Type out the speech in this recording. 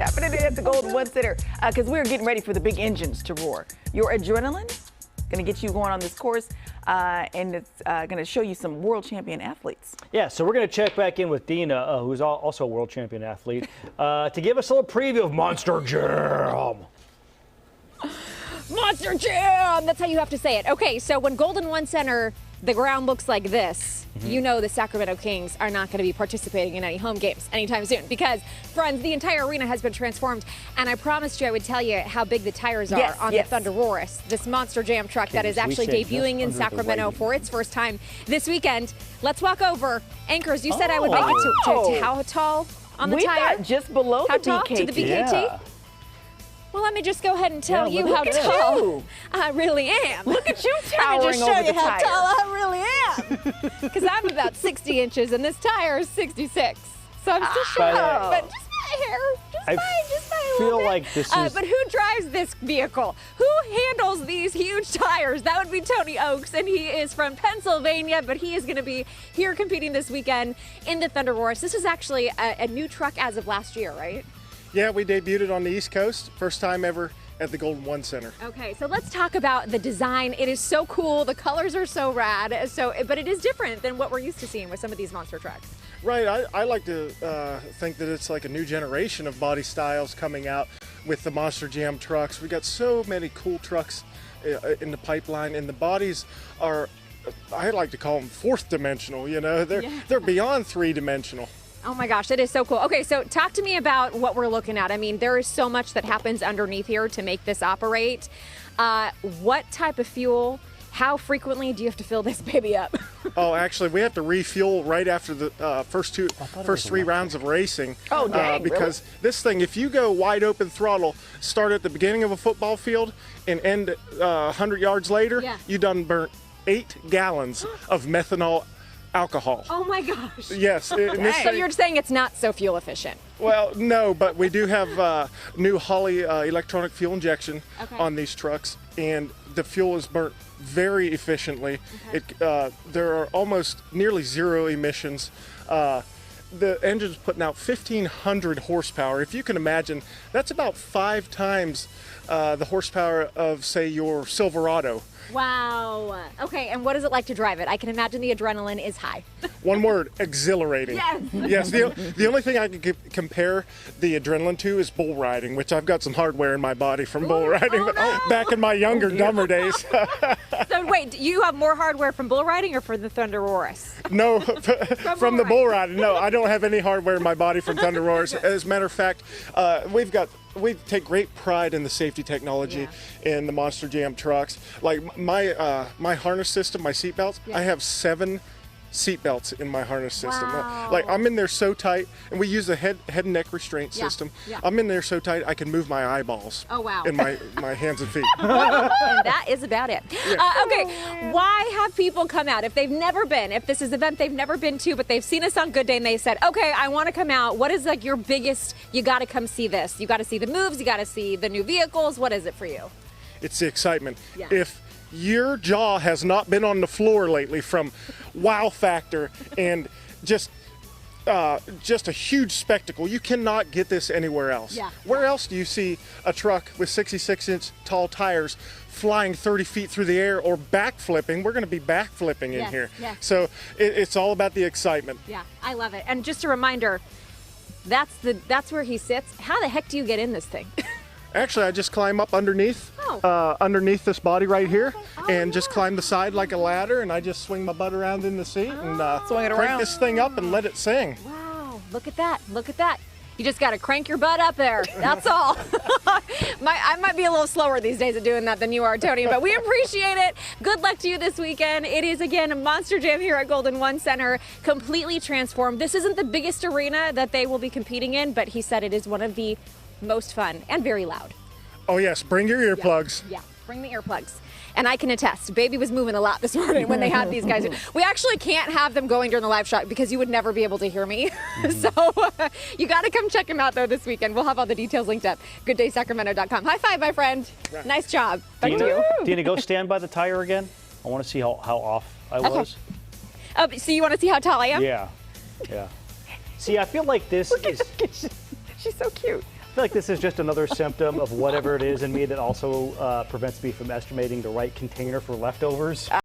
happening at the Golden One Center because we're getting ready for the big engines to roar. Your adrenaline going to get you going on this course, and it's going to show you some world champion athletes. Yeah, so we're going to check back in with Dina, who's also a world champion athlete, to give us a little preview of Monster Jam. Monster Jam! That's how you have to say it. Okay, so when Golden One Center, the ground looks like this, you know the Sacramento Kings are not going to be participating in any home games anytime soon because, friends, the entire arena has been transformed, and I promised you I would tell you how big the tires are on the Thunderosaurus, this Monster Jam truck that is actually debuting in Sacramento for its first time this weekend. Let's walk over. Anchors, you said I would make it to how tall on the tire? Got just below how the tall BKT. to the BKT? Yeah. Well, let me just go ahead and tell you how tall I really am. Look at you Let me towering just show over you the how tire. tall I really am. Because I'm about 60 inches and this tire is 66. So I'm still short, but just my hair. Just my I little feel bit. like this is... But who drives this vehicle? Who handles these huge tires? That would be Tony Oakes, and he is from Pennsylvania, but he is going to be here competing this weekend in the Thunderosaurus. This is actually a new truck as of last year, right? Yeah, we debuted it on the East Coast. First time ever at the Golden One Center. Okay, so let's talk about the design. It is so cool. The colors are so rad. But it is different than what we're used to seeing with some of these monster trucks. Right, I like to think that it's like a new generation of body styles coming out with the Monster Jam trucks. We got so many cool trucks in the pipeline, and the bodies are, I like to call them fourth dimensional. You know, they're beyond three-dimensional. Oh my gosh, that is so cool. Okay, so talk to me about what we're looking at. I mean, there is so much that happens underneath here to make this operate. What type of fuel? How frequently do you have to fill this baby up? Oh, actually, we have to refuel right after the first three rounds of racing. Oh, dang, because this thing, if you go wide open throttle, start at the beginning of a football field and end 100 yards later, you done burnt 8 gallons of methanol alcohol. Oh my gosh. Yes. So you're saying it's not so fuel efficient? Well, no, but we do have new Holley electronic fuel injection on these trucks, and the fuel is burnt very efficiently. There are almost nearly zero emissions. The engine's putting out 1,500 horsepower. If you can imagine, that's about 5 times the horsepower of, say, your Silverado. Wow. Okay, and what is it like to drive it? I can imagine the adrenaline is high. One word, exhilarating. Yes. Yes, the only thing I can compare the adrenaline to is bull riding, which I've got some hardware in my body from bull riding back in my younger, dumber days. So wait, you have more hardware from bull riding or from the Thunderosaurus? No, from the bull riding. No, I don't have any hardware in my body from Thunderosaurus. As a matter of fact, we take great pride in the safety technology in the Monster Jam trucks. Like my harness system, my seat belts, I have 7 seat belts in my harness system. Wow. Like I'm in there so tight, and we use the head and neck restraint system. I'm in there so tight I can move my eyeballs. Oh wow. In my hands and feet. And that is about it. Okay, why have people come out if they've never been? If this is an event they've never been to, but they've seen us on Good Day and they said, okay, I want to come out. What is like your biggest? You got to come see this. You got to see the moves. You got to see the new vehicles. What is it for you? It's the excitement. If your jaw has not been on the floor lately from wow factor and just a huge spectacle, you cannot get this anywhere else. Where else do you see a truck with 66-inch tall tires flying 30 feet through the air or backflipping? We're going to be backflipping in here. So it's all about the excitement. Yeah, I love it. And just a reminder, that's where he sits. How the heck do you get in this thing? Actually, I just climb up underneath underneath this body right here, and just climb the side like a ladder, and I just swing my butt around in the seat and crank this thing up and let it sing. Wow, look at that, look at that. You just got to crank your butt up there. That's all. I might be a little slower these days at doing that than you are, Tony, but we appreciate it. Good luck to you this weekend. It is, again, a Monster Jam here at Golden One Center, completely transformed. This isn't the biggest arena that they will be competing in, but he said it is one of the most fun and very loud. Oh yes, bring your earplugs. Yeah, bring the earplugs. And I can attest, baby was moving a lot this morning when they had these guys. We actually can't have them going during the live shot because you would never be able to hear me. So you got to come check them out though this weekend. We'll have all the details linked up. GoodDaySacramento.com. High five, my friend. Right. Nice job. Back to you. Dina, go stand by the tire again. I want to see how off I was. So you want to see how tall I am? Yeah. See, I feel like this is... She's so cute. feel like this is just another symptom of whatever it is in me that also prevents me from estimating the right container for leftovers.